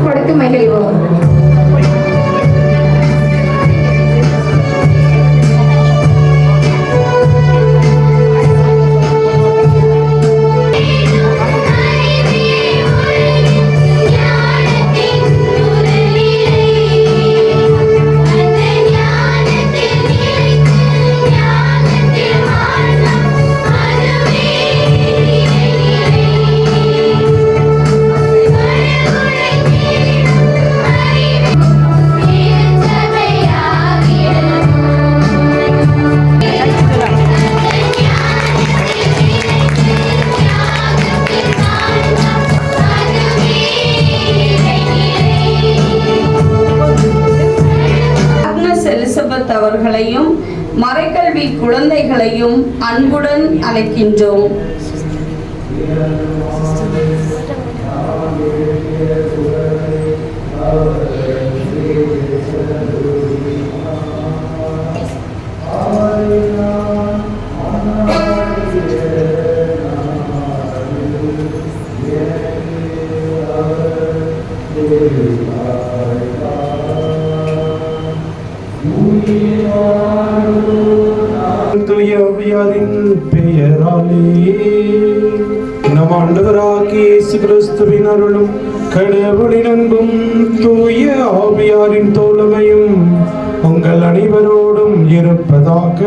கொடுத்து மகிழ்வோம். அவர்களையும் மறைக்கல்வி குழந்தைகளையும் அன்புடன் அழைக்கின்றோம். தூய ஆவியாரின் பெயராலே நம் ஆண்டவராகிய இயேசு கிறிஸ்துவின் அருளும் கடவுளின் அன்பும் தூய ஆவியாரின் தோழமையும் உங்கள் அனைவரோடும் இருப்பதாக.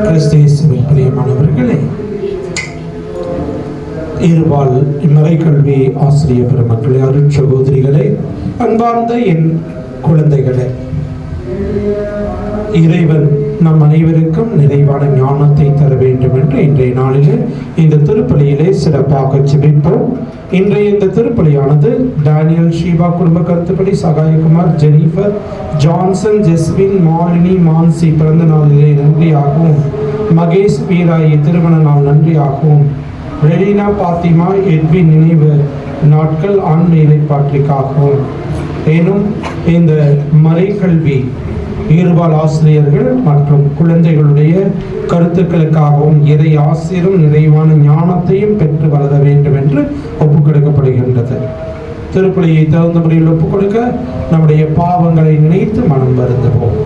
கிறிஸ்துவின் பிரியமானவர்களே, இருபால் மறைக்கல்வி ஆசிரியர் பெருமக்களே, அருட்சகோதரிகளே, அன்பார்ந்த என் குழந்தைகளே, இறைவன் நம் அனைவருக்கும் நிறைவான ஞானத்தை தர வேண்டும் என்று இன்றைய நாளிலே இந்த திருப்பலியிலே சிறப்பாக ஜெபிப்போம். இன்றைய இந்த திருப்பலியானது டேனியல் ஷீபா குடும்ப கருத்துப்படி சகாயகுமார், ஜெனிஃபர், ஜான்சன், ஜெஸ்வின், மாலினி, மான்சி பிறந்த நாளிலே நன்றியாகவும், மகேஷ் வீராயி திருமண நாள் நன்றியாகவும், ரெலினா பாத்திமா எட்வின் நினைவு நாட்கள் ஆன்மீக பாற்றிக்காகவும், எனும் இந்த மறைக்கல்வி ஈர்பால் ஆசிரியர்கள் மற்றும் குழந்தைகளுடைய கருத்துக்களுக்காகவும் இறை ஆசிரியரும் நிறைவான ஞானத்தையும் பெற்று வளர வேண்டும் என்று ஒப்புக் கொடுக்கப்படுகின்றது. திருப்பலியை தகுந்த முறையில் ஒப்புக் கொடுக்க நம்முடைய பாவங்களை நினைத்து மனம் வருந்துவோம்.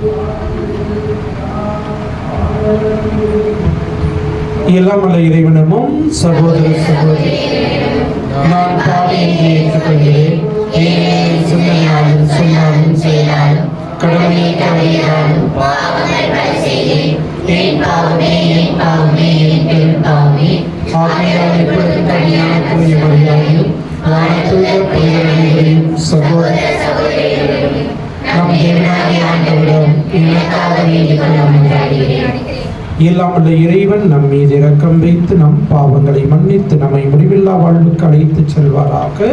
எல்லாம் அல்ல இறைவனமும் சகோதர சகோதரி, நான் பாவி என்று ஏற்றுக்கொள்கிறேன். சிந்தனையாலும் சொன்னாலும் செயலாலும் கடவுளை தவறினாலும் என் பாவமே என் பாவமே என் பெரும் பாவமே. ஆகையால் இப்பொழுது தனியான தூய மரியாதையும் வானத்துள்ள புனிதர்களையும் சகோதர சகோதரிகளையும் நம் தேவனாகிய ஆண்டவரிடம் எனக்காக வேண்டிக் கொள்ளாமல் இல்லாமல் இறைவன் நம் மீது இரக்கம் வைத்து நம் பாவங்களை மன்னித்து நம்மை முடிவில்லா வாழ்வுக்கு அழைத்து செல்வாராக.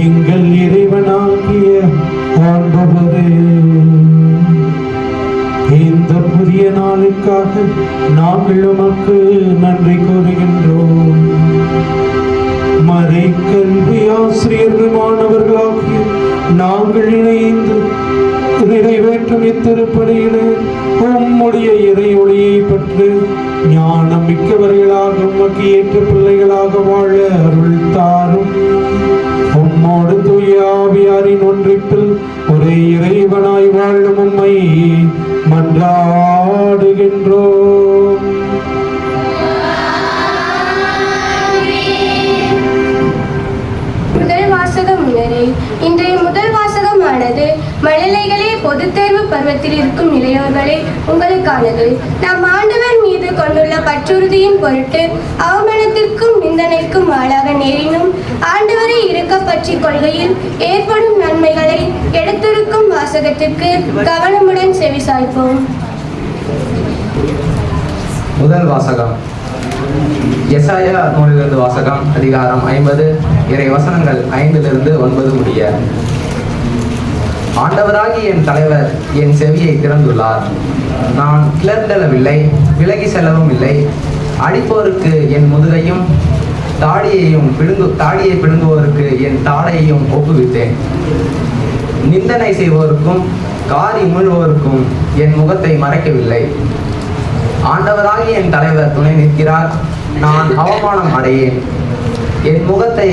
எங்கள் இறைவனாகிய ஆண்டவரே, இந்த புதிய நாளுக்காக நாங்கள் உமக்கு நன்றி கூறுகின்றோம். மறைக்கல்வி ஆசிரியர்கள் மாணவர்களாகிய நாங்கள் இணைந்து நிறைவேற்றும் இத்திருப்பலியிலே உம்முடைய இறை ஒளியை பற்றி ஞானம் மிக்கவர்களாக உமக்கு ஏற்ற பிள்ளைகளாக வாழ அருள் தாரும். உம்மோடு தூய ஆவியாரின் ஒன்றிப்பில் ஒரே இறைவனாய் வாழும் உம்மை மன்றாடுகின்றோம். முதல் வாசகம் முன்னரே. இன்றைய முதல் வாசகமானது மழலைகளே, பொதுத் தேர்வு பருவத்தில் இருக்கும் இளையோர்களே உங்களுக்கானது. நாம் ஆண்டவர் மீது கொண்டுள்ள பற்றுறுதியின் பொருட்டு அவமானத்திற்கும் நிந்தனைக்கும் ஆளாக நேரினும் ஆண்டவரை இருக்க பற்றி கொள்கையில் ஏற்படும் நன்மைகளை எடுத்திருக்கும் வாசகத்திற்கு கவனமுடன் செவிசாய்ப்போம். முதல் வாசகம் எசாயா நூலிலிருந்து வாசகம். அதிகாரம் 50, இறை வசனங்கள் 5 - 9 முடிய. ஆண்டவராகி என் தலைவர் என் செவியை திறந்துள்ளார். நான் கிளர்ந்தெழவில்லை, விலகி செல்லவும் இல்லை. அடிப்போருக்கு என் முதுகையும் தாடியை பிடுங்குவோருக்கு என் தாடையையும் ஒப்புவித்தேன். நிந்தனை செய்வோருக்கும் காரி உமிழ்வோருக்கும் என் முகத்தை மறைக்கவில்லை. ஆண்டவராகி என் தலைவர் துணை நிற்கிறார். நான் அவமானம் அடையேன். என் முகத்தை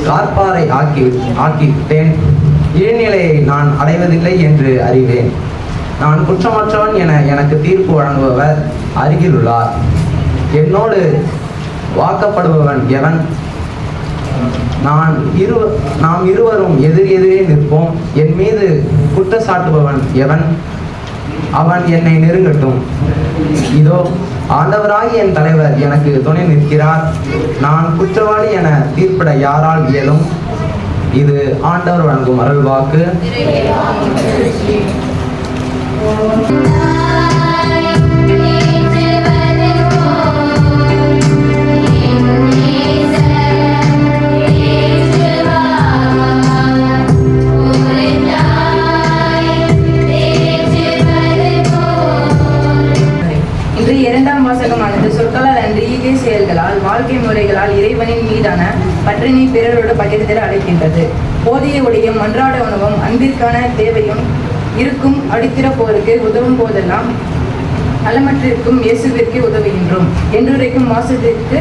கார்பாறை ஆக்கிவிட்டேன். இழிநிலையை நான் அடைவதில்லை என்று அறிவேன். நான் குற்றமற்றவன் என எனக்கு தீர்ப்பு வழங்குபவர் அருகிலுள்ளார். என்னோடு வாக்கப்படுபவன் எவன்? நாம் இருவரும் எதிரெதிரே நிற்போம். என் மீது குற்றச்சாட்டுபவன் எவன்? அவன் என்னை நெருங்கட்டும். இதோ ஆண்டவராகி என் தலைவர் எனக்கு துணை நிற்கிறார். நான் குற்றவாளி என தீர்ப்பிட யாரால் இயலும்? இது ஆண்டவர் வழங்கும் அருள்வாக்கு. இரண்டாம் வாசகமானது சொற்களால் அன்று ஈகை செயல்களால் வாழ்க்கை முறைகளால் இறைவனின் மீதான பற்றினை பிறரோடு பகிர்ந்திட அழைக்கின்றது. போதிய உடையும் அன்றாட உணவும் அன்பிற்கான தேவையும் இருக்கும் அடித்திறப்போருக்கு உதவும் போதெல்லாம் நலமற்றிற்கும் இயேசுவிற்கு உதவுகின்றோம். என்றுரைக்கும் வாசகத்திற்கு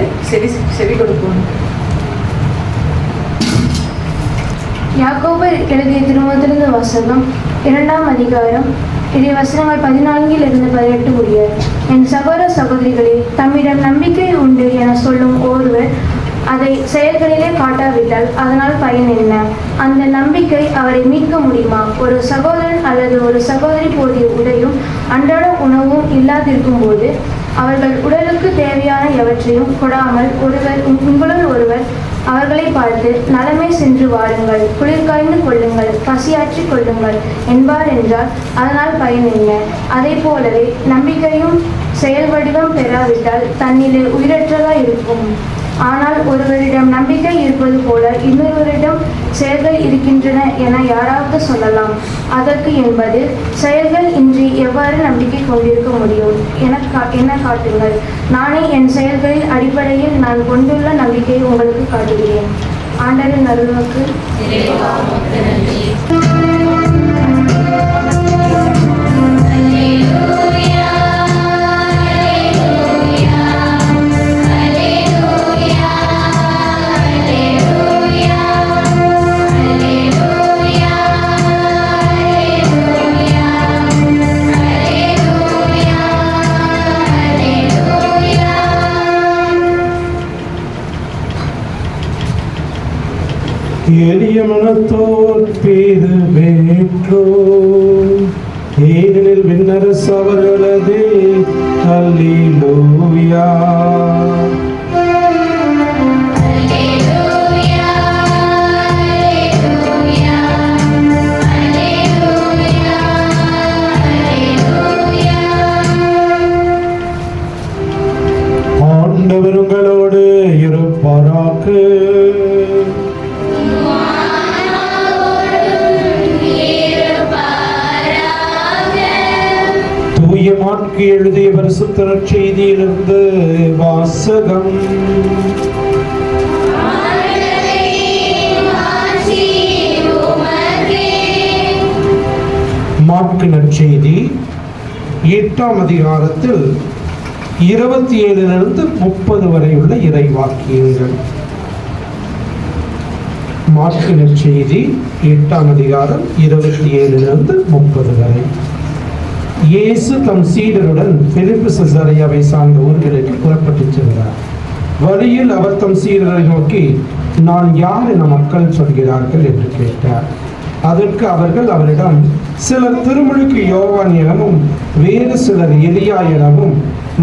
செவி கொடுக்கும். யாக்கோபு எழுதிய திருமுகத்திலிருந்து வாசகம். 2ஆம் அதிகாரம், இறை வசனங்கள் 14 - 18 முடிய. என் சகோதர சகோதரிகளே, தம்மிடம் நம்பிக்கை உண்டு என சொல்லும் ஒருவர் அதை செயல்களிலே காட்டாவிட்டால் அதனால் பயன் என்ன? அந்த நம்பிக்கை அவரை மீட்க முடியுமா? ஒரு சகோதரன் அல்லது ஒரு சகோதரி போதிய உடையும் அன்றாட உணவும் இல்லாதிருக்கும் போது அவர்கள் உடலுக்கு தேவையான எவற்றையும் கொடாமல் உங்களுள் ஒருவர் அவர்களை பார்த்து நலமே சென்று வாருங்கள், குளிர் காய்ந்து கொள்ளுங்கள், பசியாற்றிக் கொள்ளுங்கள் என்பார் என்றால் அதனால் பயன் என்ன? அதை போலவே நம்பிக்கையும் செயல் வடிவம் பெறாவிட்டால் தன்னிலே உயிரற்றதாய் இருக்கும். ஆனால் ஒருவரிடம் நம்பிக்கை இருப்பது போல இன்னொருவரிடம் செயல்கள் இருக்கின்றன என யாராவது சொல்லலாம். அதற்கு என்பது செயல்கள் இன்றி எவ்வாறு நம்பிக்கை கொண்டிருக்க முடியும் என காட்டுங்கள். நானே என் செயல்களின் அடிப்படையில் நான் கொண்டுள்ள நம்பிக்கையை உங்களுக்கு காட்டுகிறேன். ஆண்டவரின் அருள்வாக்கு. எளிய மனத்தோர் பேரு வேற்றோ, ஏனெனில் விண்ணரசு அவர்களது. அல்லேலூயா. ஆண்டவர் உங்களோடு இருப்பாராக. மாற்கு எழுதிய பரிசுத்த நற்செய்தியிலிருந்து வாசகம். மாற்கு நற்செய்தி 8ஆம் அதிகாரத்தில் 27 to 30 வரை உள்ள இறைவாக்கியங்கள். மாற்கு நற்செய்தி 8ஆம் அதிகாரம் 27 to 30 வரை. இயேசு தம் சீடருடன் பிலிப்பு செசரியாவை சார்ந்த ஊர்களுக்கு புறப்பட்டுச் சென்றார். வழியில் அவர் தம் சீடரை நோக்கி, நான் யார் என மக்கள் சொல்கிறார்கள் என்று கேட்டார். அதற்கு அவர்கள் அவரிடம், சிலர் திருமுழுக்கு யோவான் எனவும், வேறு சிலர் எலியா எனவும்,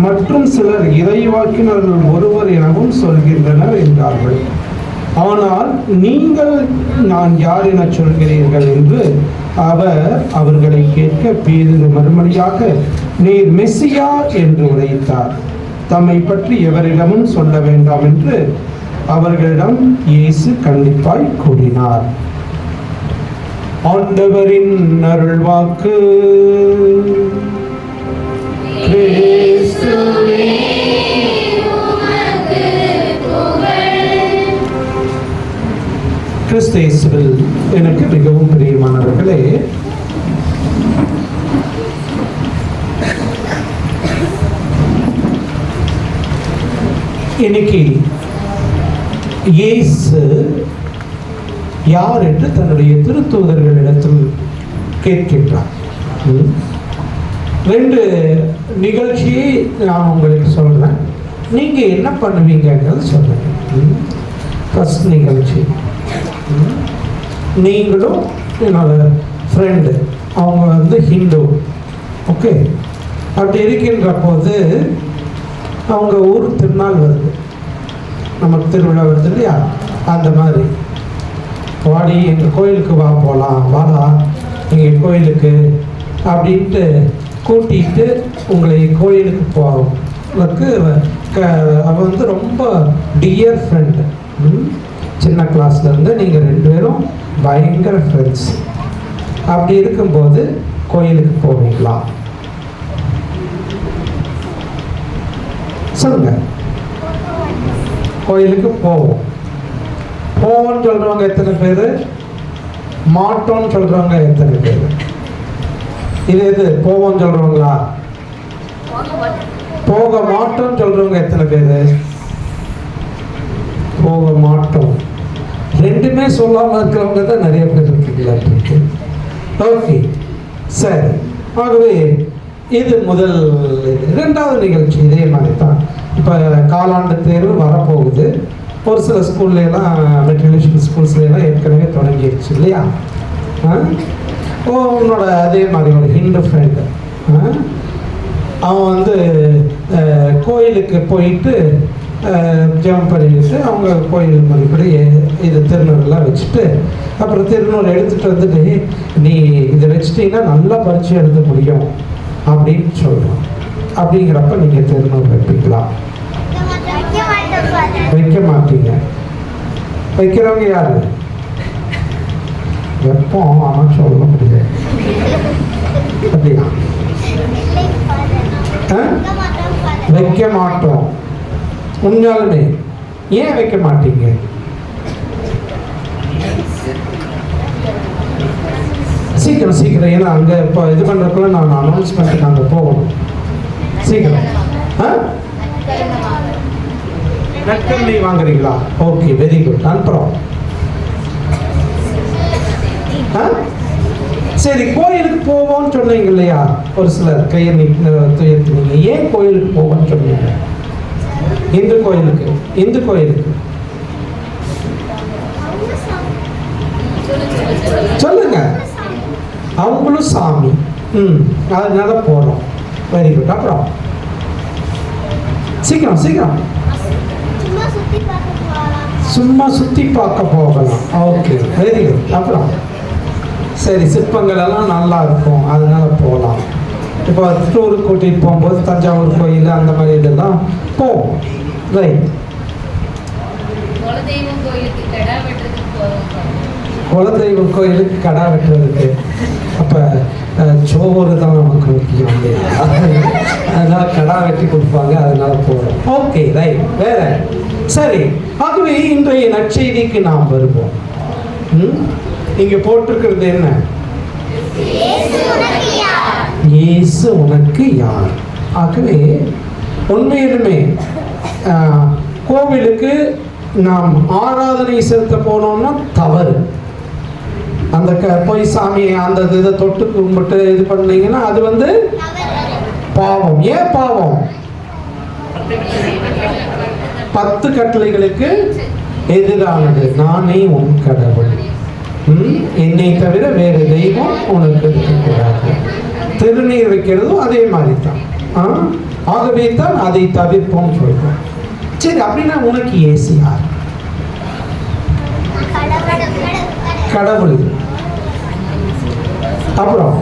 மற்றும் சிலர் இறைவாக்கினர்கள் ஒருவர் எனவும் சொல்கின்றனர் என்றார்கள். ஆனால் நீங்கள் நான் யார் என சொல்கிறீர்கள் என்று அவர் அவர்களை கேட்க, பேதுரு மறுமொழியாக, நீர் மெசியா என்று உரைத்தார். தம்மை பற்றி எவரிடமும் சொல்ல வேண்டாம் என்று அவர்களிடம் இயேசு கண்டிப்பாய் கூறினார். ஆண்டவரின் அருள்வாக்கு. கிறிஸ்துவே கிறிஸ்து இயேசுவில் எனக்கு மிகவும் பிரியமானவர்களே, இன்னைக்கு இயேசு யார் என்று தன்னுடைய திருத்தூதர்களிடத்தில் கேட்கின்றார். 2 நிகழ்ச்சியை நான் உங்களுக்கு சொல்றேன், நீங்க என்ன பண்ணுவீங்கன்றது சொல்றேன். ஃபர்ஸ்ட் நிகழ்ச்சி, நீங்களும் என்னோட ஃப்ரெண்டு, அவங்க ஹிந்து, ஓகே, அப்படி இருக்கின்ற போது அவங்க ஊர் திருநாள் வருது, நமக்கு திருவிழா வருது இல்லையா, அந்த மாதிரி வாடி எங்கள் கோயிலுக்கு வா, போகலாம் வாடா எங்கள் கோயிலுக்கு அப்படின்ட்டு கூட்டிகிட்டு உங்களை கோயிலுக்கு போவதற்கு அவன் ரொம்ப டியர் ஃப்ரெண்டு. சின்ன கிளாஸ்லேருந்து நீங்கள் 2 பேரும் பயங்கர ஃப்ரெண்ட்ஸ். அப்படி இருக்கும்போது கோயிலுக்கு போவீங்களா? சொல்லுங்க. கோயிலுக்கு போவோம்னு சொல்றவங்க எத்தனை பேர்? மாட்டோம்னு சொல்றவங்க எத்தனை பேர்? இது போவோம்னு சொல்றவங்களா? போக மாட்டோம்னு சொல்றவங்க எத்தனை பேர்? போக மாட்டோம். 2மே சொல்லாமல் இருக்கிறவங்க தான் நிறைய பேர் இருக்கீங்களா? ஓகே, சரி. ஆகவே இது முதல். 2வது நிகழ்ச்சி இதே மாதிரி தான். இப்போ காலாண்டு தேர்வு வரப்போகுது. ஒரு சில ஸ்கூல்லாம், மெட்ரிகுலேஷன் ஸ்கூல்ஸ்லாம் ஏற்கனவே தொடங்கிடுச்சு இல்லையா? உன்னோட அதே மாதிரி ஒரு ஹிந்து ஃப்ரெண்டு, அவன் கோயிலுக்கு போயிட்டு ஜெபம் பண்ணிட்டு அவங்க கோயில் மறுபடி இது திருநூறுலாம் வச்சுட்டு, அப்புறம் திருநூறு எடுத்துகிட்டு வந்துட்டு, நீ இதை வச்சுட்டீங்கன்னா நல்லா பரீட்சை எழுத முடியும் அப்படின்னு சொல்கிறோம். அப்படிங்கிறப்ப நீங்கள் திருநூறு வைப்பீங்களா? வைக்க மாட்டீங்க. வைக்கிறவங்க யாரு? வைப்போம், ஆனால் சொல்ல முடியாது. அப்படியா? வைக்க மாட்டோம். உண்மையாலுமே ஏன் வைக்க மாட்டீங்க? சீக்கிரம் சீக்கிரம், ஏன்னா அங்கே இப்போ இது பண்ணுறதுக்குள்ள நான் அனௌன்ஸ்மெண்ட்டுக்கு அங்கே போகணும். சீக்கிரம். நற்கருணை வாங்குறீங்களா? ஓகே, வெரி குட், அனுப்புகிறோம். சரி, கோயிலுக்கு போவோம்னு சொன்னீங்க இல்லையா? ஒரு சிலர் கையை துயர்த்துனீங்க. ஏன் கோயிலுக்கு போவோம்னு சொன்னீங்க? இந்து கோயிலுக்கு. இந்து கோயிலுக்கு சொல்லுங்க. அவங்களும் சாமி. அதனால போறோம். Very good. அப்புறம் சீக்கிரம் சீக்கிரம். சும்மா சுத்தி பார்க்க போகலாம். Okay, very good. அப்புறம் சரி, சிற்பங்கள் எல்லாம் நல்லா இருக்கும், அதனால போகலாம். இப்போ டூருக்கு கூட்டிகிட்டு போகும்போது தஞ்சாவூர் கோயில் அந்த மாதிரி இதெல்லாம் போவோம். ரைட். குலதெய்வ கோயிலுக்கு கடா வெட்டுறதுக்கு. அப்போ சோறு தான் நமக்கு முக்கியம் இல்லையா? அதனால கடா வெட்டி கொடுப்பாங்க, அதனால போகிறோம். Okay, right. வேற சரி. ஆகவே இன்றைய நற்செய்திக்கு நாம் வருவோம். இங்க போட்டிருக்கிறது என்ன? இயேசு உனக்கு யார்? ஆகவே உண்மையிலுமே கோவிலுக்கு நாம் ஆராதனை செலுத்த போனோம்னா தவறு. அந்த போய் சாமியை அந்த இதை தொட்டு கும்பிட்டு இது பண்ணீங்கன்னா அது பாவம். ஏன் பாவம்? 10 கட்டளைகளுக்கு எதிரானது. நானே உன் கடவுள், என்னை தவிர வேறு தெய்வம் உனக்கு இருக்கக்கூடாது. திருநீர் வைக்கிறதும் அதே மாதிரி தான். ஆகவே தான் அதை தவிர்ப்போம் சொல்றோம். சரி, அப்படின்னா உனக்கு இயேசு யார்? கடவுள். அப்புறம்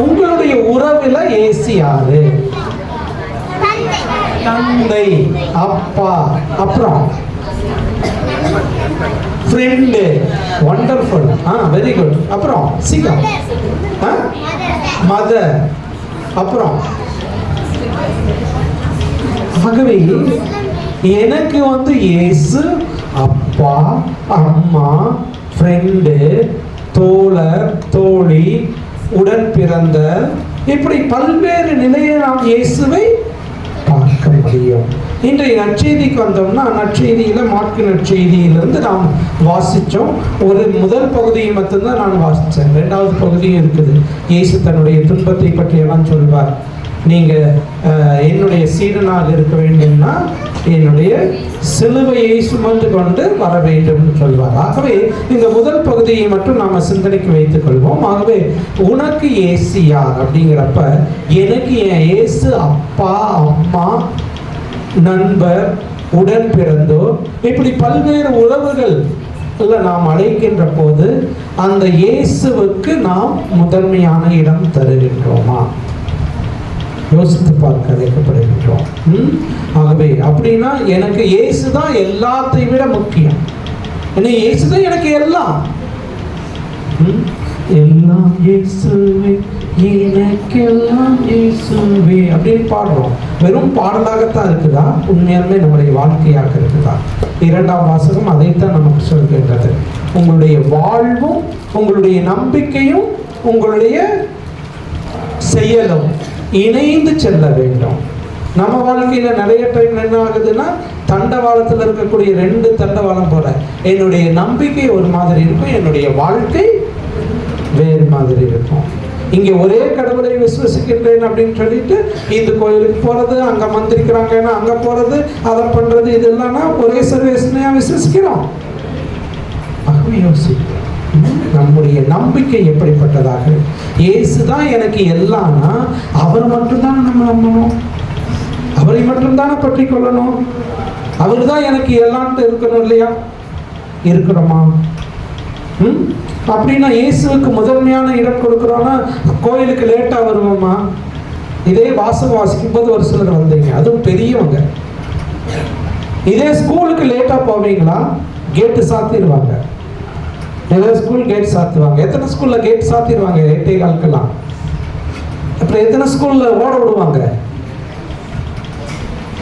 உங்களுடைய உறவுல இயேசு யாரு? தந்தை, அப்பா, அப்புறம் ஃப்ரெண்டு. Wonderful, very good. அப்புறம் சீக்கிரம். மதர். அப்புறம் ஆகவே எனக்கு இயேசு அப்பா, அம்மா, ஃப்ரெண்டு, தோழர், தோழி, உடன் பிறந்த, இப்படி பல்வேறு நிலையில் நாம் இயேசுவை பார்க்க முடியும். இன்றைய நற்செய்திக்கு வந்தோம்னா, நற்செய்தியில மாற்கு நற்செய்தியிலிருந்து நாம் வாசித்தோம். ஒரு முதல் பகுதியை மட்டும்தான் நான் வாசித்தேன். 2வது பகுதியும் இருக்குது. இயேசு தன்னுடைய துன்பத்தை பற்றியெல்லாம் சொல்வார். நீங்க என்னுடைய சீடனாக இருக்க வேண்டும்னா என்னுடைய சிலுவையை சுமந்து கொண்டு வர வேண்டும் சொல்வார். ஆகவே இந்த முதல் பகுதியை மட்டும் நாம சிந்தனைக்கு வைத்துக் கொள்வோம். ஆகவே உனக்கு இயேசு யார் அப்படிங்கிறப்ப, எனக்கு என் இயேசு அப்பா, அம்மா, நண்பர், உடன் பிறந்தோர், இப்படி பல்வேறு உறவுகள் நாம் அழைக்கின்ற போது அந்த இயேசுவுக்கு நாம் முதன்மையான இடம் தருகின்றோமா? யோசித்து பார்க்க அழைக்கப்படுகின்றோம். ஆகவே அப்படின்னா எனக்கு இயேசு தான் எல்லாத்தை விட முக்கியம். ஏன்னா இயேசு தான் எனக்கு எல்லாம். எல்லாம் இயேசுவே, எனக்கெல்லாம் இயேசுவே அப்படின்னு பாடுறோம். வெறும் பாடலாகத்தான் இருக்குதா? உண்மையாலுமே நம்முடைய வாழ்க்கையாக இருக்குதா? 2ஆம் வாசகம் அதைத்தான் நமக்கு சொல்கின்றது. உங்களுடைய வாழ்வும், உங்களுடைய நம்பிக்கையும், உங்களுடைய செயலும் இணைந்து செல்ல வேண்டும். நம்ம வாழ்க்கையில நிறைய டைம் என்ன ஆகுதுன்னா, தண்டவாளத்தில் இருக்கக்கூடிய 2 தண்டவாளம் போல என்னுடைய நம்பிக்கை ஒரு மாதிரி இருக்கும், என்னுடைய வாழ்க்கை வேறு மாதிரி இருக்கும். இங்கே ஒரே கடவுளை விசுவசிக்கின்றேன் அப்படின்னு சொல்லிட்டு இந்த கோயிலுக்கு போறது, அங்க மந்திரிக்கிறாங்கன்னா அங்க போறது, அதை பண்றது, இதெல்லாம் ஒரே சர்வேசனையா விசுவசிக்கிறோம். யோசிக்கிறோம் நம்முடைய நம்பிக்கை எப்படிப்பட்டதாக? இயேசு தான் எனக்கு எல்லாம்னா அவர் மட்டும்தான் நம்ம நம்பணும், அவரை மட்டும்தானே பற்றி கொள்ளணும். அவர் தான் எனக்கு எல்லான்ட்டு இருக்கணும் இல்லையா? இருக்கிறோமா? அப்படின்னா இயேசுவுக்கு முதன்மையான இடம் கொடுக்குறோன்னா கோயிலுக்கு லேட்டாக வருவோமா? இதே வாசிக்கும் போது ஒரு சிலர் வந்தீங்க, அதுவும் பெரியவங்க. இதே ஸ்கூலுக்கு லேட்டாக போவீங்களா? கேட்டு சாத்திடுவாங்க. நிறைய ஸ்கூல் கேட் சாத்துவாங்க. எத்தனை ஸ்கூல்ல கேட் சாத்திடுவாங்க 8:15. அப்புறம் எத்தனை ஸ்கூல்ல ஓட விடுவாங்க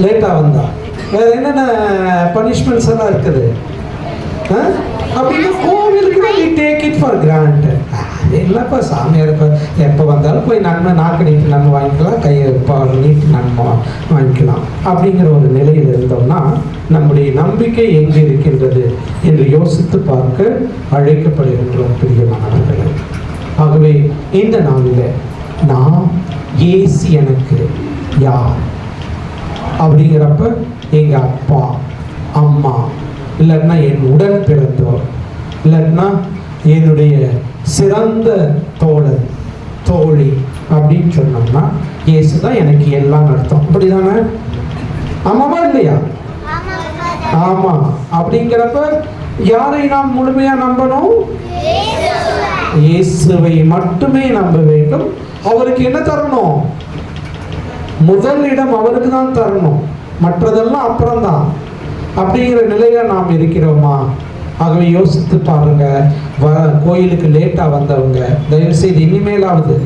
லேட்டா வந்தா? வேற என்னென்ன பனிஷ்மெண்ட்ஸ் எல்லாம் இருக்குது? அப்படின்னா கோவிலுக்கு தான் we take it for granted. என்னப்பா சாமியார் எப்போ வந்தாலும் போய் நன்மை நாக்கு நீட்டு நன்மை வாங்கிக்கலாம், கையை நீட்டு நன்மை வாங்கிக்கலாம் அப்படிங்கிற ஒரு நிலையில் இருந்தோம்னா நம்முடைய நம்பிக்கை எங்கே இருக்கின்றது என்று யோசித்து பார்க்க அழைக்கப்படுகின்றோம் பிரியமானவர்களே. ஆகவே இந்த நாளில் நான் இயேசு எனக்கு யார் அப்படிங்கிறப்ப எங்கள் அப்பா, அம்மா, இல்லைன்னா என் உடன் பிறந்தோர், இல்லைன்னா என்னுடைய சிறந்த தோழர், தோழி அப்படின்னு சொன்னோம்னா இயேசு தான் எனக்கு எல்லாம் அர்த்தம். அப்படிதானே? ஆமாவா இல்லையா? ஆமா. அப்படிங்கிறப்ப யாரை நாம் முழுமையா நம்பணும்? இயேசுவை மட்டுமே நம்ப வேண்டும். அவருக்கு என்ன தரணும்? முதல் இடம் அவருக்கு தான் தரணும், மற்றதெல்லாம் அப்புறம்தான். அப்படிங்கிற நிலையில நாம் இருக்கிறோமா? ஆகவே யோசித்து பாருங்க, கோயிலுக்கு லேட்டாக வந்தவங்க தயவுசெய்து இனிமேலாவது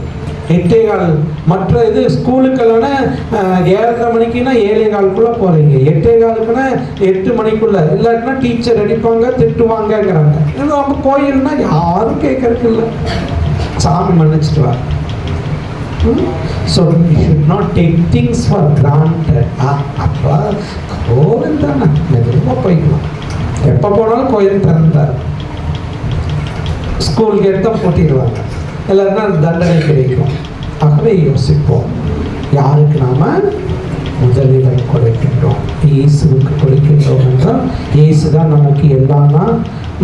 8:15 மற்ற இது ஸ்கூலுக்கெல்லாம் 7:30 மணிக்குன்னா 7:15 போகிறீங்க, 8:15க்குன்னா 8 மணிக்குள்ள, இல்லாட்டினா டீச்சர் அடிப்பாங்க திட்டுவாங்கங்கிறாங்க. நம்ம கோயில்னா யாரும் கேட்கறதுக்கு இல்லை, சாமி மன்னிச்சிட்டு வா. So we should not take things for granted. அப்பா கோவில் தானே மெதுவாக போய்க்கலாம், எப்போ போனாலும் கோயில் திறந்தார், ஸ்கூல் கேட் தான் போட்டிடுவாங்க, எல்லாருன்னா தண்டனை கிடைக்கும். ஆகவே யோசிப்போம், யாருக்கு நாம முதலிடம் கொடுக்கின்றோம்? இயேசுவுக்கு கொடுக்கின்றோம் என்றால் இயேசு தான் நமக்கு எல்லாம்னா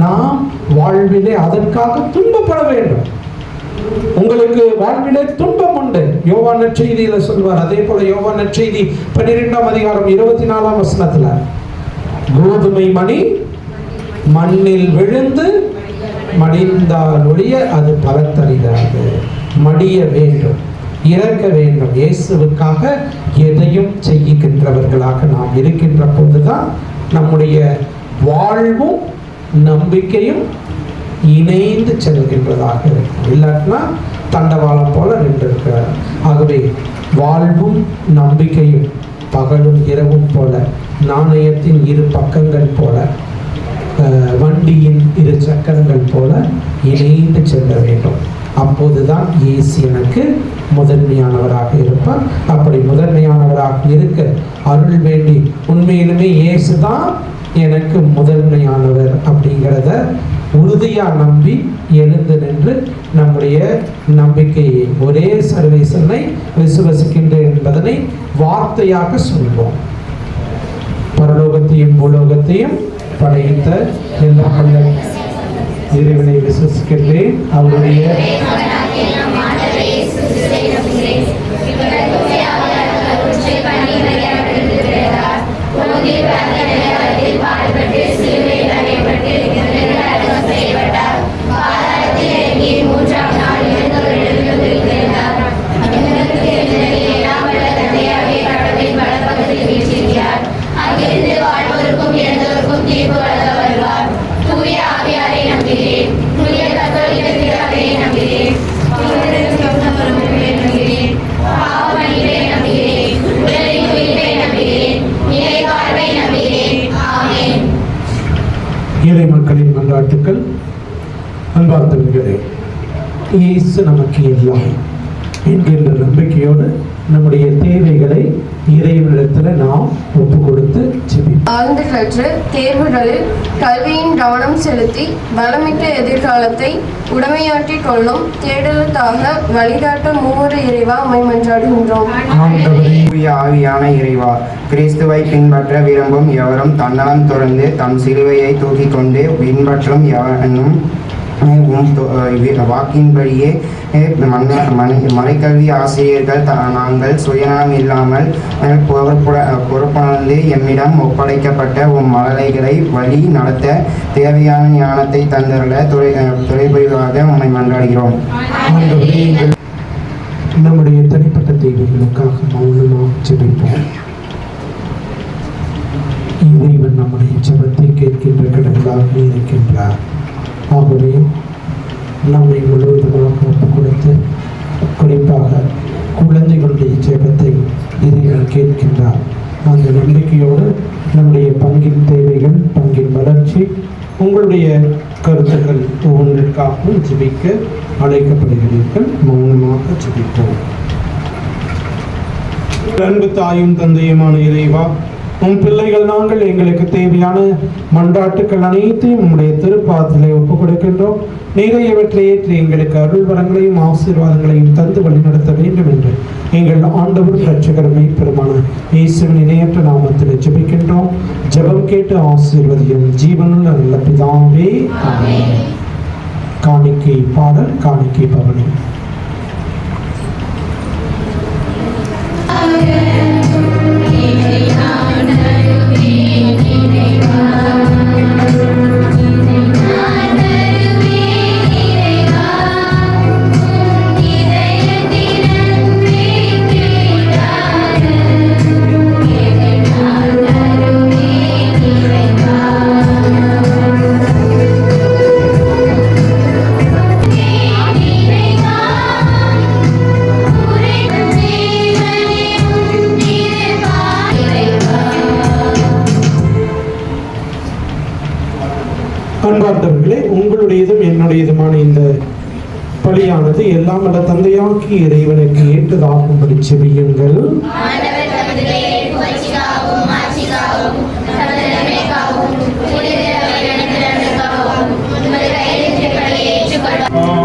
நாம் வாழ்விலே அதற்காக துன்பப்பட வேண்டும். உங்களுக்கு வாழ்விலே துன்பம் உண்டு, யோவான் நற்செய்தியில சொல்வார். அதே போல யோவான் நற்செய்தி 12ஆம் அதிகாரம் 24ஆம் வசனத்துல, கோதுமை மணி மண்ணில் விழுந்து மடிந்தால் ஒழிய அது பலத்தறியாது. மடிய வேண்டும், இறக்க வேண்டும். இயேசுவுக்காக எதையும் செய்கின்றவர்களாக நாம் இருக்கின்ற போதுதான் நம்முடைய வாழ்வும் நம்பிக்கையும் இணைந்து செல்கின்றதாக இருக்கும். இல்லாட்டினா தண்டவாளம் போல நின்று இருக்கிறார். ஆகவே வாழ்வும் நம்பிக்கையும் பகலும் இரவும் போல, நாணயத்தின் இரு பக்கங்கள் போல, வண்டியின் இரு சக்கரங்கள் போல இணைந்து செல்ல வேண்டும். அப்போதுதான் இயேசு எனக்கு முதன்மையானவராக இருப்பார். அப்படி முதன்மையானவராக இருக்க அருள் வேண்டி உண்மையிலுமே இயேசு தான் எனக்கு முதன்மையானவர் அப்படிங்கிறத உறுதியாக நம்பி எழுந்து நின்று நம்முடைய நம்பிக்கையை ஒரே சர்வேசனை விசுவசிக்கின்றேன் என்பதனை வார்த்தையாக சொல்வோம். பரலோகத்தையும் பூலோகத்தையும் படைத்த எல்லாம் வல்ல இறைவனை விசுவசிக்கின்றேன். அவருடைய இறை மக்களின் மன்றாட்டுக்கள். அன்பார்ந்தவர்களே, இயேசு நமக்கு எல்லாம் என்கின்ற நம்பிக்கையோடு நம்முடைய தேவைகளை இறைவனிடத்தில் நாம் ஒப்பு கொடுத்து ஜெபிப்போம். ஆழ்ந்து கற்று தேர்வுகளில் கல்வியின் கவனம் செலுத்தி வளமிக்க எதிர்காலத்தை உடமையாற்றிக் கொள்ளும் தேடலுக்காக வழிகாட்ட மூவரு இறைவா உம்மை மன்றாடுகின்றோம். ஆவியான இறைவா, கிறிஸ்துவை பின்பற்ற விரும்பும் எவரும் தன்னலம் துறந்து தம் சிலுவையை தூக்கிக் கொண்டு பின்பற்றும் எவனும் வாக்கின்படியே மறைக்கல்வி ஆசிரியர்கள் நாங்கள் சுயநலம் இல்லாமல் பொறுப்புணர்ந்து எம்மிடம் ஒப்படைக்கப்பட்ட மழலைகளை வழி நடத்த தேவையான ஞானத்தை தந்துள்ள துறைபுரிவாக உம்மை மன்றாடுகிறோம். நம்முடைய தனிப்பட்ட தேவைகளுக்காக மௌனமாக ஜெபிப்போம். இறைவன் நம்முடைய ஜெபத்தை கேட்கின்ற கடவுளாக இருக்கின்றார். ஆகவே நம்மை முழுவதுமாக ஒப்புக் கொடுத்து குறிப்பாக குழந்தைகளுடைய ஜெபத்தை இறைவன் கேட்கின்றார். அந்த நம்பிக்கையோடு நம்முடைய பங்கின் தேவைகள், பங்கின் வளர்ச்சி, உங்களுடைய கருத்துக்கள் ஒவ்வொன்றிற்காகவும் ஜெபிக்க அழைக்கப்படுகிறீர்கள். மௌனமாக ஜெபிப்போம். அன்பு தாயும் தந்தையுமான இறைவா, உன் பிள்ளைகள் நாங்கள் எங்களுக்கு தேவையான மன்றாட்டுக்கள் அனைத்தையும் உங்களுடைய திருப்பாதத்திலே ஒப்புக் கொடுக்கின்றோம். நிறையவற்றை ஏற்றி எங்களுக்கு அருள் வரங்களையும் ஆசீர்வாதங்களையும் தந்து வழிநடத்த வேண்டும் என்று எங்கள் ஆண்டவர் இரட்சகர் மீட்பெருமான இயேசுவின் இணையற்ற நாமத்தில் ஜெபிக்கின்றோம். ஜெபம் கேட்டு ஆசீர்வதியும் ஜீவனுள்ள நல்ல பிதாவே, ஆமென். காணிக்கை பாடல், காணிக்கை பவனி. இப்பொழுது எல்லாம் வல்ல தந்தையாக்கி இறைவனுக்கு ஏற்றதாகும்படி செபியுங்கள்.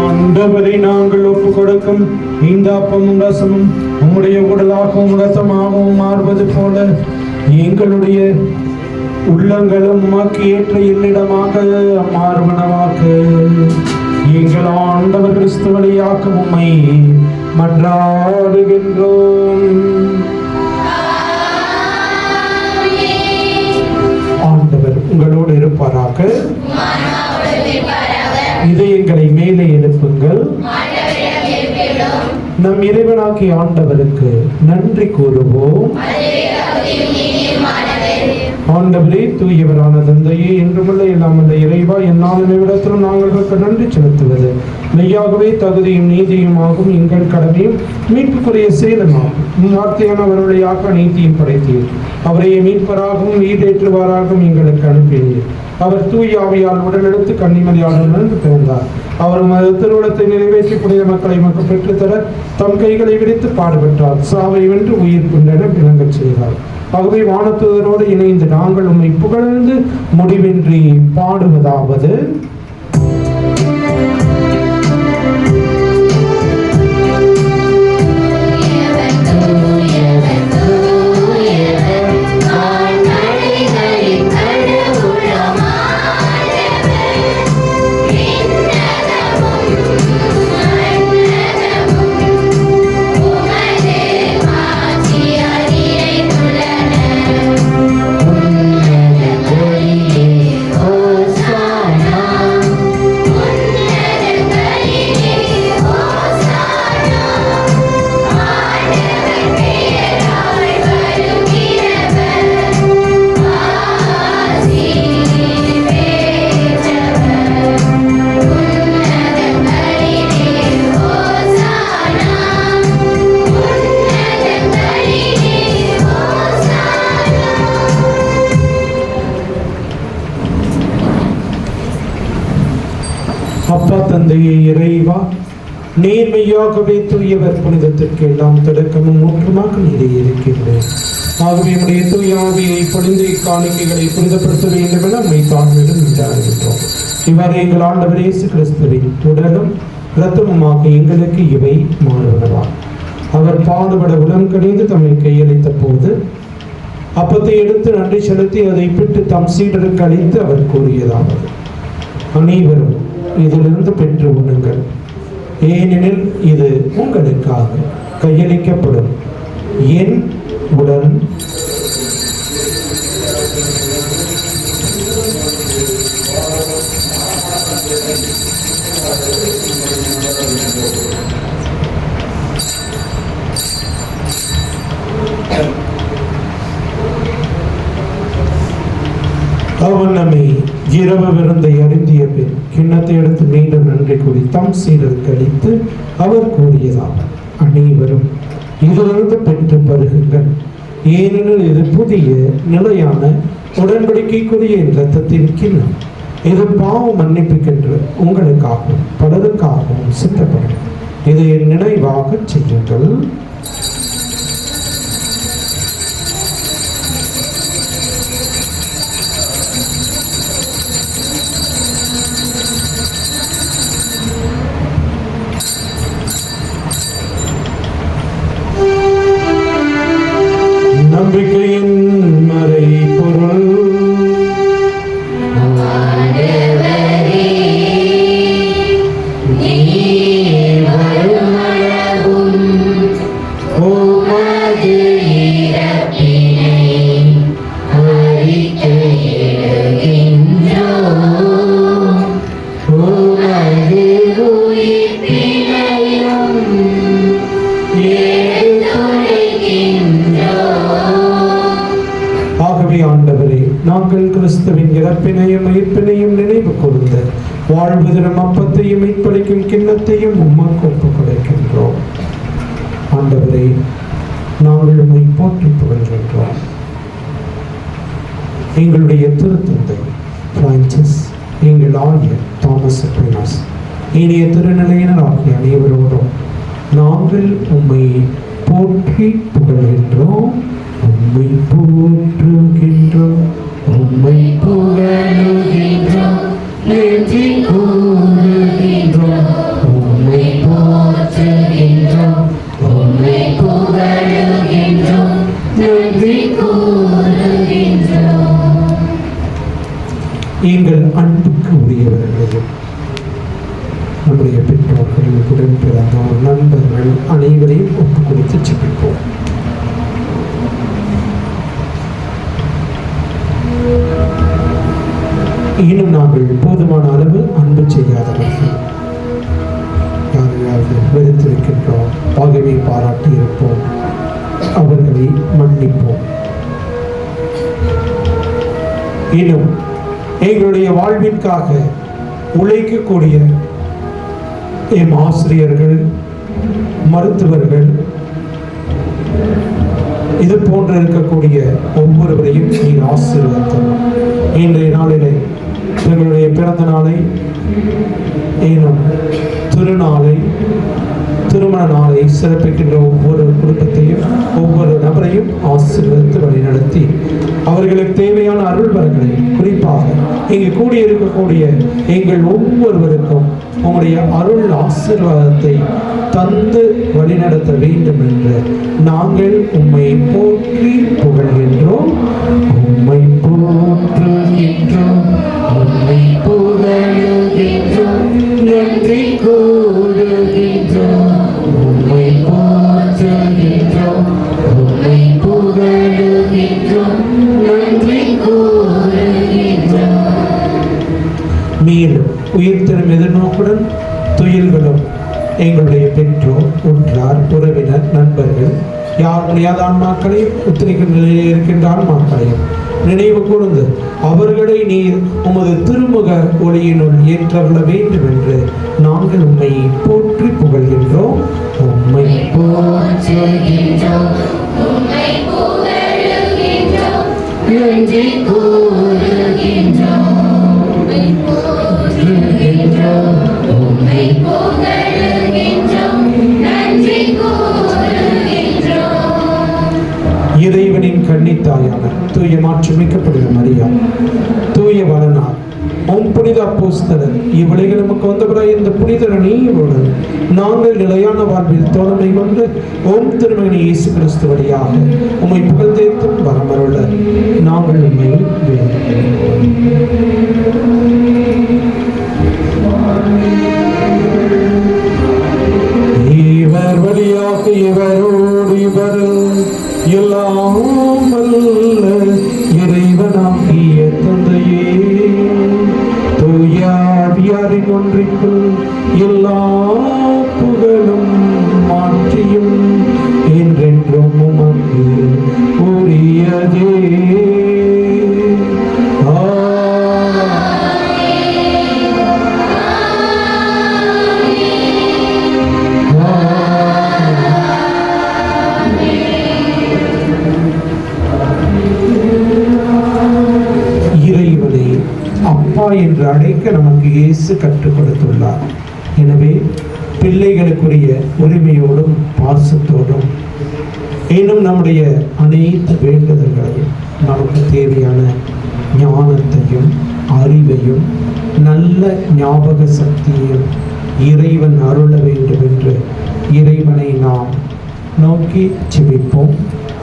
ஆண்டவரை நாங்கள் ஒப்பு கொடுக்கும் இந்த அப்பமும் ரசமும் உம்முடைய உடலாகவும் இரத்தமாகவும் மாறுவது போல எங்களுடைய உள்ளங்களும் உமக்கு ஏற்ற இல்லிடமாக மாறுவனவாக எங்கள் ஆண்டவர் கிறிஸ்து வழியாக உம்மை மன்றாடுகின்றோம். ஆண்டவர் உங்களோடு இருப்பாராக. இதயங்களை மேலே எழுப்புங்கள். நம் இறைவனாகிய ஆண்டவருக்கு நன்றி கூறுவோம். ஆண்டவரே, தூயவரான தந்தையே, என்றுமுள்ள எல்லாம் வல்ல இறைவா, என்னாலும் இவ்விடத்திலும் நாங்களுக்கு நன்றி செலுத்துவது மெய்யாகவே தகுதியும் நீதியுமாகும். எங்கள் கடமையும் மீட்புக்குரிய செயலுமாகும். வார்த்தையானவருடைய நீதியும் படைத்தீர். அவரையே மீட்பராகவும் ஈடேற்றுவாராகவும் எங்களுக்கு அனுப்பினீர். அவர் தூய ஆவியால் உடலெடுத்து கன்னிமரியாளர் பிறந்தார். அவர் திருவுளத்தை நிறைவேற்றி புனித மக்களை மக்கள் பெற்றுத்தர தம் கைகளை விரித்து பாடுபட்டார். சாவை வென்று உயிர் பின்னரும் விளங்கச் செய்தார். ஆகவே வானதூதரோடு இணைந்து நாங்கள் உம்மை புகழ்ந்து முடிவின்றி பாடுவதாவது: அப்பா தந்தையே இறைவா, நேர்மையாகவே தூயவர், புனிதத்திற்கு எல்லாம் தொடக்கமும் முற்றுமாக நீரே இருக்கிறேன். ஆகவே நம்முடைய தூய ஆவியை பொழிந்து இக்காணிக்கைகளை புனிதப்படுத்த வேண்டும் என நம்மை தாழ்மையிடம் நின்றாடுகின்றோம். இவ்வாறு எங்கள் ஆண்டவர் இயேசு கிறிஸ்துவின் உடலும் இரத்தமுமாக எங்களுக்கு இவை மாறுவனவா. அவர் பாடுபட உலம் கணிந்து தம்மை கையளித்த போது அப்பத்தை எடுத்து நன்றி செலுத்தி அதை பிட்டு தம் சீடருக்கு அளித்து அவர் கூறியதாவது: அனைவரும் இதிலிருந்து பெற்று உண்ணுங்கள், ஏனெனில் இது உங்களுக்காக கையளிக்கப்படும் என் உடல். அவனமே இரவு விருந்தை அருந்திய பின் கிண்ணத்தை எடுத்து மீண்டும் நன்றி கூறி தம் சீடருக்கு அளித்து அவர் கூறியதாகும்: அனைவரும் இதிலிருந்து பெற்று பருகுங்கள், ஏனெனில் இது புதிய நிலையான உடன்படிக்கைக்குரிய இரத்தத்தின் கிண்ணம். இது பாவ மன்னிப்புக்கென்று உங்களுக்காகவும் பலருக்காகவும் சித்தப்படும். இதை நினைவாக செய்யுங்கள். நம்பிக்கையின் மறை பொருள் நாங்கள் கிறிஸ்துவின் இறப்பினையும் உயிர்ப்பினையும் நினைவு கூர்ந்து வாழ்வு தரும் அப்பத்தையும் மீட்பளிக்கும் கிண்ணத்தையும் உமக்கு ஒப்புக் கொடுக்கின்றோம். ஆண்டவரே, நாங்கள் உம்மை போற்றி புகழ்கின்றோம். எங்களுடைய திருத்தந்தை பிரான்சிஸ், எங்கள் ஆயர் தாமஸ் அக்வினாஸ், இனிய திருநிலையினராகிய அனைவரோடும் நாங்கள் உம்மை போற்றி புகழ்கின்றோம், உம்மை போற்றுகின்றோம், உம்மை புகழுகின்றோம், நன்றி கூறுகின்றோம், உம்மை போற்றுகின்றோம், உம்மை புகழுகின்றோம், நன்றி கூறுகின்றோம். எங்கள் அன்புக்கு உரியவர்களையும் நம்முடைய பெற்றோர்கள், உடன் பிறந்தோர், நண்பர்கள் அனைவரையும் ஒப்பு கொடுத்து ஜெபிப்போம். இன்னும் நாங்கள் போதுமான அளவு அன்பு செய்யாதவர்கள், யாரையாவது வெறுத்திருக்கின்றோம், பகைமை பாராட்டி இருப்போம், அவர்களை மன்னிப்போம். இன்னும் எங்களுடைய வாழ்விற்காக உழைக்கக்கூடிய எம் ஆசிரியர்கள், மருத்துவர்கள், இது போன்ற இருக்கக்கூடிய ஒவ்வொருவரையும் நீர் ஆசீர்வதித்தோம். இன்றைய நாளிலே எங்களுடைய பிறந்த நாளை, ஏனும் திருநாளை, திருமண நாளை சிறப்பிக்கின்ற ஒவ்வொரு குடும்பத்தையும் ஒவ்வொரு நபரையும் ஆசீர்வதித்து வழிநடத்தி அவர்களுக்கு தேவையான அருள் வரங்களை, குறிப்பாக இங்கு கூடியிருக்கக்கூடிய எங்கள் ஒவ்வொருவருக்கும் உங்களுடைய அருள் ஆசீர்வாதத்தை தந்து வழிநடத்த வேண்டும் என்று நாங்கள் உம்மை போற்றி புகழ்கின்றோம், உம்மை போற்றுகின்றோம், உம்மை புகழுகின்றோம், நன்றி கூறுகின்றோம், உம்மை போற்றுகின்றோம், உம்மை புகழுகின்றோம், நன்றி கூறுகின்றோம். மேலும் உயிர்த்தெழும் எதிர்நோக்குடன் துயில்களும் எங்களுடைய பெற்றோர், உற்றார், உறவினர், நண்பர்கள், யார் முடியாத ஆன்மாக்களையும், உத்திரிக்கும் நிலையில் இருக்கின்ற ஆன்மாக்களையும் நினைவு கூர்ந்து அவர்களை நீர் உமது திருமுக ஒளியினுள் ஏற்றருள வேண்டும் என்று நாங்கள் உம்மை போற்றி புகழ்கின்றோம், உம்மை போற்றுகின்றோம், உம்மை புகழுகின்றோம், நன்றி கூறுகின்றோம், உம்மை போற்றுகின்றோம், உம்மை புகழுகின்றோம், நன்றி கூறுகின்றோம். இறைவனின் கன்னித்தாயான தூய மாற்றுமிக்கப்படுகிற மரியா, தூய வளனார், உம் புனித அப்போஸ்தலர், இவ்விளைகள் நமக்கு வந்தவராய் இந்த புனிதர் அணியோடு நாங்கள் நிலையான வாழ்வில் தோழமை கொண்டு ஓம் திருமகன் இயேசு கிறிஸ்து வழியாக உம்மை புகழ்ந்தேத்தும் வரமருள நாங்கள் உம்மை வேண்டுகிறோம். இவர் வழியாக இவரோடு இவர் எல்லாம் வல்ல இறைவனாகிய தந்தையே, தூய ஆவியாரின் ஒன்றிற்குள் எல்லா புகழும் மாற்றியும் என்றென்றும் உமக்கு உரியதே. அப்பா என்று அழைக்க நமக்கு இயேசு கற்றுக் கொடுத்துள்ளார். எனவே பிள்ளைகளுக்குரிய உரிமையோடும் பாசத்தோடும் இன்னும் நம்முடைய அனைத்து வேண்டுதல்களையும், நமக்கு தேவையான ஞானத்தையும் அறிவையும் நல்ல ஞாபக சக்தியையும் இறைவன் அருள வேண்டும் என்று இறைவனை நாம் நோக்கி ஜெபிப்போம்.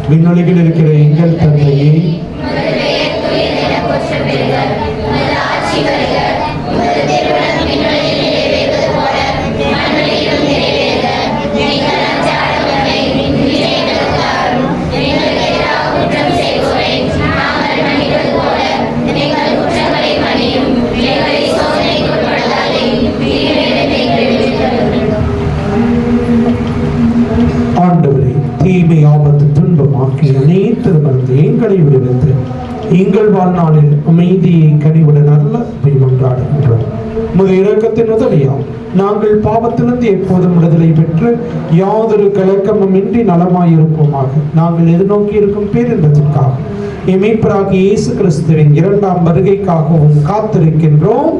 விண்ணுலகில் இருக்கிற எங்கள் தந்தையே, ஆண்டவரே, தீமை ஆபத்து துன்பமாக்கி அனைத்திலிருந்து எங்களை விடுவித்து எங்கள் வாழ்நாளில் அமைதியை கனிவுடன் நல்ல கொண்டாடுகின்றோம். முதல் இரக்கத்தின் உதவியால் நாங்கள் பாவத்திலிருந்து எப்போதும் விடுதலை பெற்று யாதொரு கலக்கமும் இன்றி நலமாயிருப்போமாக. நாங்கள் எதிர்நோக்கி இருக்கும் பேரின்பத்திற்காக மீட்பராகிய இயேசு கிறிஸ்துவின் இரண்டாம் வருகைக்காகவும் காத்திருக்கின்றோம்.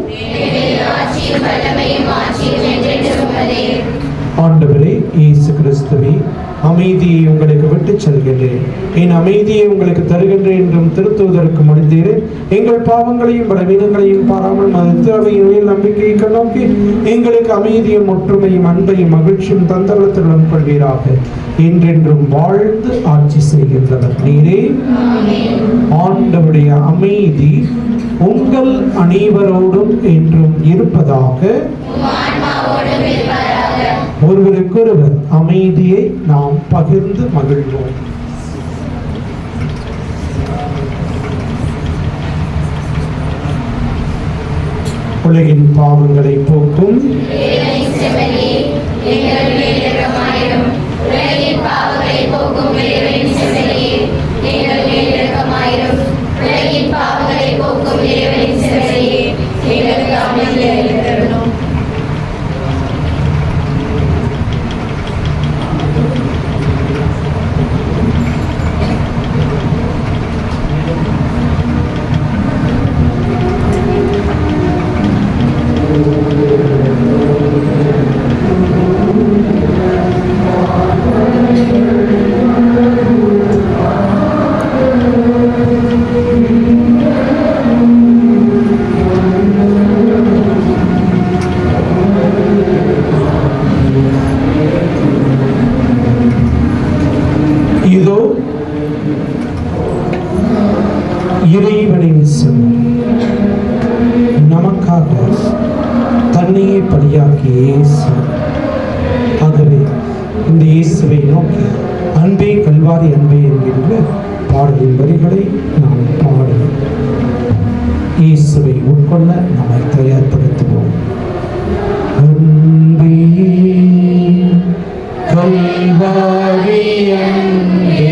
ஆண்டவரே இயேசு கிறிஸ்துவே, அமைதியை உங்களுக்கு விட்டுச் செல்கின்றேன், என் அமைதியை உங்களுக்கு தருகின்றேன் என்றும் திருத்துவதற்கு முடிந்தீரே. எங்கள் பாவங்களையும் பலவீனங்களையும் பாராமல் மதத்தவையின் நம்பிக்கையை கண்ணோக்கி எங்களுக்கு அமைதியும் ஒற்றுமையும் அன்பையும் மகிழ்ச்சியும் தந்தளத்துடன் கொள்வீராக. என்றென்றும் வாழ்ந்து ஆட்சி செய்கின்றவர் நீரே. ஆண்டவருடைய அமைதி உங்கள் அனைவரோடும் என்றும் இருப்பதாக. ஒருவருக்கொருவர் அமைதியை நாம் பகிர்ந்து மகிழ்வோம். உலகின் பாவங்களை போக்கும் இறைவனின் நமக்காக தன்னையே பலியாக்கிய இயேசு. ஆகவே இந்த இயேசுவை நோக்கி அன்பே கல்வாரி அன்பே என்கின்ற பாடலின் வரிகளை நாம் பாடும் இயேசுவை உட்கொள்ள நம்மை தயார்படுத்துவோம். அன்பே கல்வாரி அன்பே,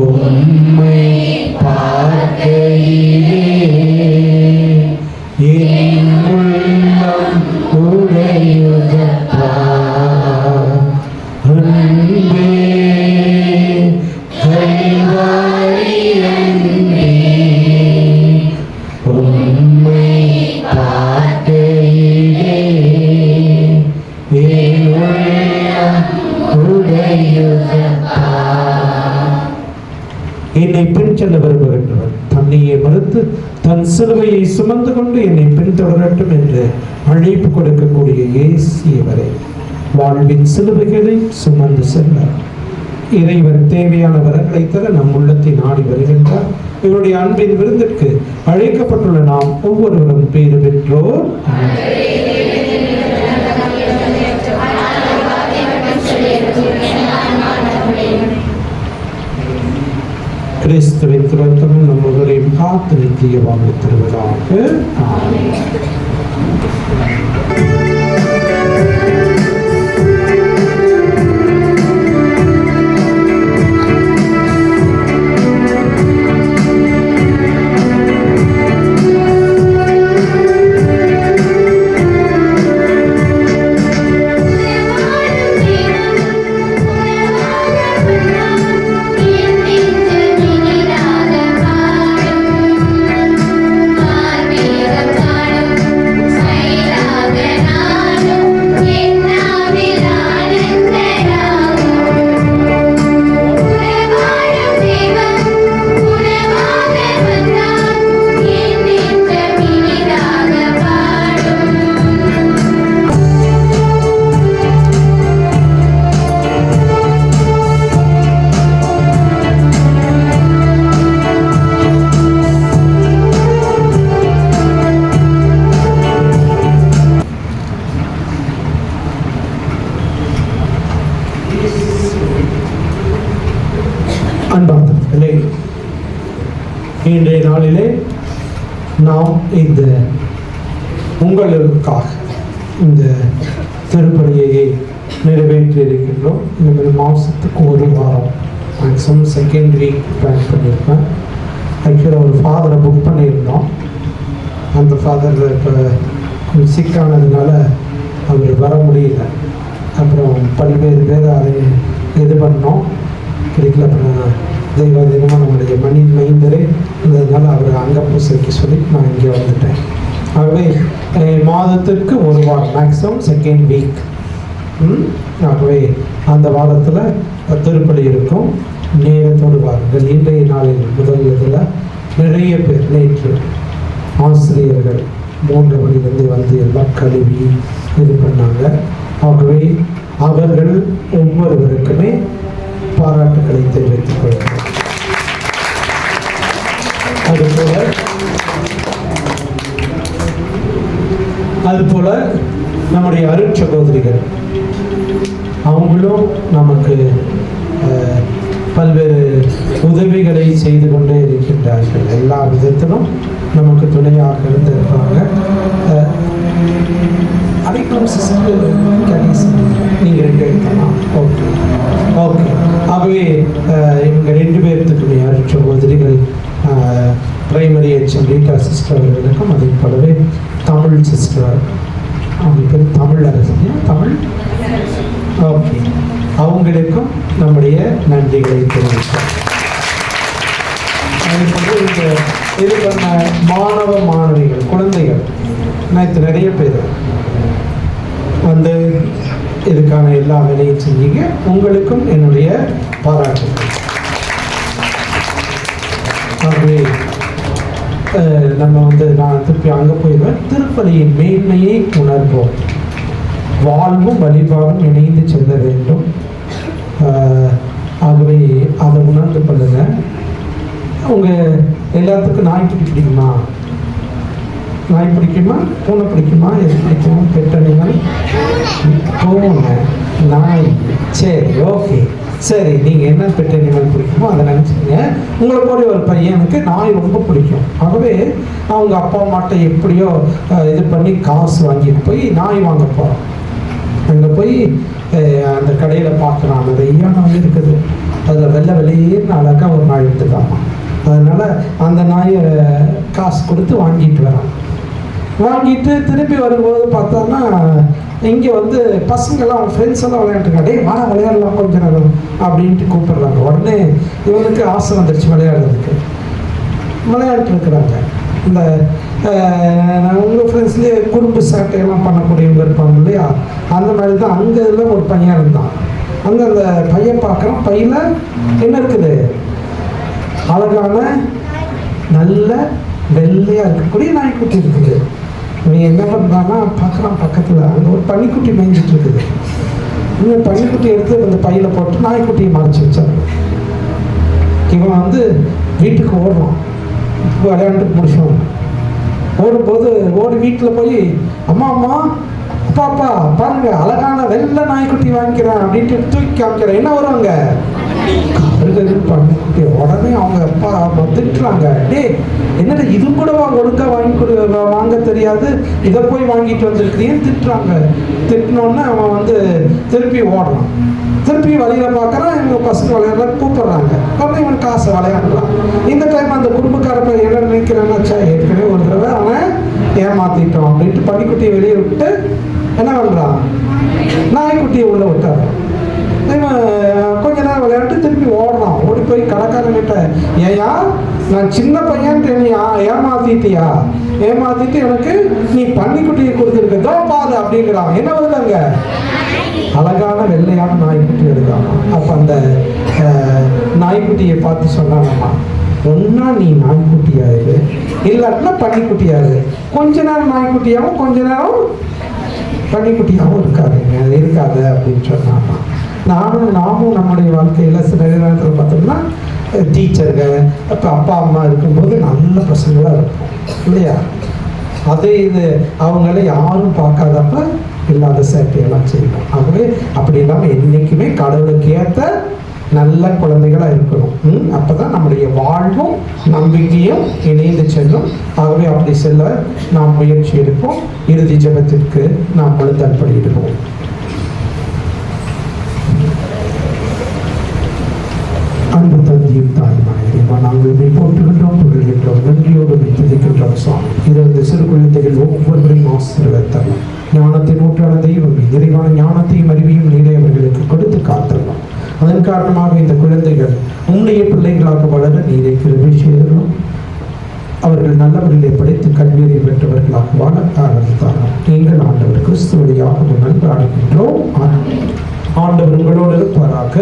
உம்மை பார்க்கையிலே என் உள்ளம் உடையுதப்பா. அன்பே கல்வாரி அன்பே, உம்மை பார்க்கையிலே என் உள்ளம் உடையுதப்பா. என்னை பின் செல்ல விரும்புகின்றவர் தன்னையே மறுத்து தன் சிலுவையை சுமந்து கொண்டு என்னை பின்தொடரட்டும் என்று அழைப்பு கொடுக்கக்கூடிய இயேசுவரை வாழ்வின் சிலுவைகளை சுமந்து செல்ல இறைவன் தேவையான வரங்களை தர நம் உள்ளத்தை நாடி வருகின்றார். இவருடைய அன்பின் விருந்திற்கு அழைக்கப்பட்டுள்ள நாம் ஒவ்வொருவரும் பேறு பெற்றோர். கிறிஸ்துவின் திருத்தமும் நம் ஒருவரையும் காத்து நித்திய வாழ்வு தருவதாக. அன்பார்ந்தவர்களே, இன்றைய நாளிலே நாம் இந்த உங்களுக்காக இந்த திருப்பலியை நிறைவேற்றி இருக்கின்றோம். இந்த மாதத்துக்கு ஒரு வாரம் மேக்ஸிமம் செகண்ட் வீக் பிளான் பண்ணியிருப்பேன். ஆக்சுவலாக ஒரு ஃபாதரை புக் பண்ணியிருந்தோம். அந்த ஃபாதர் இப்போ சிக்கானதுனால அவர் வர முடியல. அப்புறம் பல்வேறு பேர் அதை இது பண்ணோம், கிடைக்கல. அப்புறம் தெய்வ தினமாக நம்முடைய மணி மைந்தரே இருந்ததுனால அவர் அங்கே பூசைக்கு சொல்லி நான் இங்கே வந்துட்டேன். ஆகவே மாதத்திற்கு ஒரு வாரம், மேக்ஸிமம் செகண்ட் வீக். ஆகவே அந்த வாரத்தில் திருப்பலி இருக்கும். நேரத்தோடு வாருங்கள். இன்றைய நாளில் முதல் இதில் நிறைய பேர் நேற்று ஆசிரியர்கள் 3 மணிலேருந்து வந்து எல்லாம் கழுவி இது பண்ணாங்க. ஆகவே அவர்கள் ஒவ்வொருவருக்குமே பாராட்டுகளை தெரிவித்துக் கொள்கிறேன். அதுபோல நம்முடைய அருட்சகோதரிகள் அவங்களும் நமக்கு பல்வேறு உதவிகளை செய்து கொண்டே இருக்கின்றார்கள். எல்லா விதத்திலும் நமக்கு துணையாக இருந்திருப்பாங்க. அடைக்கலம் சிஸ்டர் நீங்கள் 2 எடுக்கலாம். Okay okay. ஆகவே இவங்க 2 பேர்த்துக்குமே அருட்சகோதரிகள் பிரைமரி ஹெச்எம் ரீட்டா சிஸ்டர் அவர்களுக்கும், அதே போலவே தமிழ் சிஸ்டர், அவங்க பேர் தமிழ் அரசு, தமிழ் ஓகே, அவங்களுக்கும் நம்முடைய நன்றிகளை தெரிவிக்கிறோம். இது பண்ண மாணவ மாணவிகள், குழந்தைகள் நேற்று நிறைய பேர் வந்து இதுக்கான எல்லா வேலையும் செஞ்சீங்க. உங்களுக்கும் என்னுடைய பாராட்டுகள். ஆகவே நம்ம வந்து நான் திருப்பி அங்கே போயிடுவேன். திருப்பலியின் மேன்மையை உணர்வோம். வாழ்வும் வழிபாடும் இணைந்து செல்ல வேண்டும். ஆகவே அதை உணர்ந்து கொள்ளுங்க. உங்கள் எல்லாத்துக்கும் நாய்க்குட்டி பிடிக்குமா? நாய் பிடிக்குமா? பூனை பிடிக்குமா? எது பிடிக்குமா? பெட்டனிமல்? பூனை, நாய். சரி, ஓகே. சரி, நீங்கள் என்ன பெட் அனிமல் பிடிக்குமோ அதை நினச்சிங்க. உங்களை போல ஒரு பையனுக்கு நாய் ரொம்ப பிடிக்கும். ஆகவே அவங்க அப்பா அம்மாட்ட எப்படியோ இது பண்ணி காசு வாங்கிட்டு போய் நாய் வாங்க போகிறோம். அங்கே போய் அந்த கடையில் பார்க்குறான், நிறைய நாய் இருக்குது. அதில் வெள்ளையேன்னு அழகாக ஒரு நாய் எடுத்துக்காமா. அதனால் அந்த நாயை காசு கொடுத்து வாங்கிட்டு வரான். வாங்கிட்டு திரும்பி வரும்போது பார்த்தோன்னா இங்கே வந்து பசங்கள்லாம் அவங்க ஃப்ரெண்ட்ஸ் எல்லாம் விளையாண்டுருக்காங்க. டே வாடா விளையாடலாம் கொஞ்ச நேரம் அப்படின்ட்டு கூப்பிடுறாங்க. உடனே இவனுக்கு ஆசை வந்துடுச்சு விளையாடுறதுக்கு. விளையாண்டுருக்குறாங்க. இந்த உங்கள் ஃப்ரெண்ட்ஸ்லேயே குறும்பு சேட்டையெல்லாம் பண்ணக்கூடியவங்க இருப்பாங்க இல்லையா, அந்த மாதிரி தான் அங்கே இதில் ஒரு பையன் இருந்தான். அங்கே அந்த பையன் பார்க்குறான். பையில என்ன இருக்குது? அழகான நல்ல வெள்ளையாக இருக்கக்கூடிய நாய்க்குட்டி இருக்குது. இவன் என்ன பண்ணுறான்னா பார்க்குறான், பக்கத்தில் அங்கே ஒரு பன்னிக்குட்டி மேய்ஞ்சிட்டு இருக்குது. இந்த பன்னிக்குட்டி எடுத்து அந்த பையில் போட்டு நாய்க்குட்டியை மறைச்சி வச்சாங்க. இவன் வந்து வீட்டுக்கு ஓடுறான். விளையாண்டு முடிச்சோம். ஓடும்போது ஓடி வீட்டில் போய் அம்மா அம்மா அப்பா அப்பா பாருங்க அழகான வெள்ளை நாய்க்குட்டி வாங்கிக்கிறேன் அப்படின்ட்டு தூக்கி காமிக்கிறேன். என்ன வருவாங்க? பன்னிக்குட்டி. உடனே அவங்க அப்பா திட்டுறாங்க. டே என்னடா இது கூடவா ஒழுங்காக வாங்க தெரியாது, இதை போய் வாங்கிட்டு வந்திருக்கிறீன்னு திட்டுறாங்க. திட்டினோடனே அவன் வந்து திருப்பி ஓடுறான். திருப்பி வழியில் பார்க்குறான். இவங்க பசங்க விளையாட கூப்பிட்றாங்க. உடனே இவன் காசை விளையாடுறான். இந்த டைம் அந்த குடும்பக்கார பையன் என்ன நினைக்கிறான்னாச்சா, ஏற்கனவே ஒரு தடவை அவன் ஏமாத்திட்டோம் அப்படின்ட்டு பன்னிக்குட்டியை வெளியே விட்டு என்ன பண்ணுறான், நாய்க்குட்டியை உள்ளே விட்டாரு. இவன் கொஞ்ச நேரம் விளையாட்டு திருப்பி ஓடுறான். ஓடி போய் கடைக்காரங்கிட்ட, ஏயா நான் சின்ன பையன்ட்டு நீ ஏமாத்திட்டியா, ஏமாத்திட்டு எனக்கு நீ பன்னிக்குட்டியை கொடுத்துருக்கதோ பாரு அப்படிங்கிறான். என்ன வருதாங்க? அழகான வெள்ளையான நாய்க்குட்டி எடுக்காமா. அப்போ அந்த நாய்க்குட்டியை பார்த்து சொன்னாங்கம்மா, ஒன்னா நீ நாய்க்குட்டியாரு இல்லாட்டினா பன்னிக்குட்டியாரு. கொஞ்ச நேரம் நாய்க்குட்டியாகவும் கொஞ்ச நேரம் பன்னிக்குட்டியாகவும் இருக்காது அப்படின்னு சொன்னாங்க. நாமும் நம்முடைய வாழ்க்கையில் சில நேரத்தில் பார்த்தோம்னா டீச்சர்கள் இப்போ அப்பா அம்மா இருக்கும்போது நல்ல பசங்களாக இருப்போம் இல்லையா. அதே இது அவங்கள யாரும் பார்க்காதப்ப இல்லாத சேட்டையெல்லாம் செய்யணும். ஆகவே அப்படி இல்லாமல் என்றைக்குமே கடவுளுக்கு ஏற்ற நல்ல குழந்தைகளாக இருக்கணும். அப்போ தான் நம்முடைய வாழ்வும் நம்பிக்கையும் இணைந்து செல்லும். ஆகவே அப்படி செல்ல நாம் முயற்சி எடுப்போம். இறுதி ஜெபத்திற்கு நாம் முழுத்தற்படியிடுவோம். அன்பு தந்தையும் தாய்மானே, ஆண்டவா நாங்கள் உண்மை போற்றுகின்றோம், புகழ்கின்றோம், நன்றியோடு துதிக்கின்றோம் சுவாமி. இந்த சிறு குழந்தைகள் ஒவ்வொருவரையும் ஆசீர்வதித்தரலாம். ஞானத்தின் ஊற்றான தெய்வமே, நிறைவான ஞானத்தையும் அறிவையும் நீரை அவர்களுக்கு கொடுத்து காத்தரலாம். அதன் காரணமாக இந்த குழந்தைகள் உன்னுடைய பிள்ளைகளாக வளர நீரை கிருபை செய்தரலாம். அவர்கள் நல்ல முறையிலே படித்து கல்வியை பெற்றவர்களாக வாழ ஆரம்பித்தார்கள். நீங்கள் ஆண்டவர் கிறிஸ்து வழியாக நன்றாடுகின்றோம். ஆண்டவர் உங்களோடு இருப்பாராக.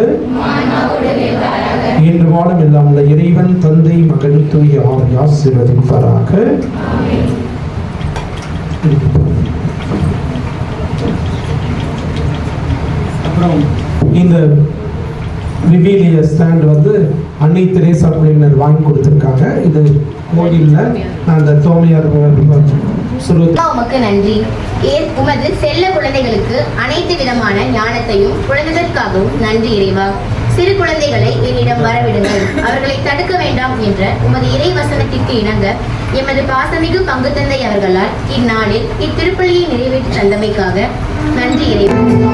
இன்று வாழும் எல்லாம் உள்ள இறைவன் தந்தை மகன் தூய ஆவி ஆசீர்வதிப்பாராக. அப்புறம் இந்த விவிலிய ஸ்டாண்ட் வந்து அன்னை தெரேசா குழுவினர் வாங்கி கொடுத்திருக்காங்க. இது கோயில்ல அந்த தோமையார் உமக்கு நன்றி. உமது செல்ல குழந்தைகளுக்கு அனைத்து விதமான ஞானத்தையும் குழந்தைகளுக்காகவும் நன்றி இறைவா. சிறு குழந்தைகளை என்னிடம் வரவிடுங்கள், அவர்களை தடுக்க வேண்டாம் என்ற உமது இறை வசனத்திற்கு இணங்க எமது பாசமிகு பங்கு தந்தை அவர்களால் இந்நாளில் இத்திருப்பலியை நிறைவேற்றி தந்தமைக்காக நன்றி இறைவா.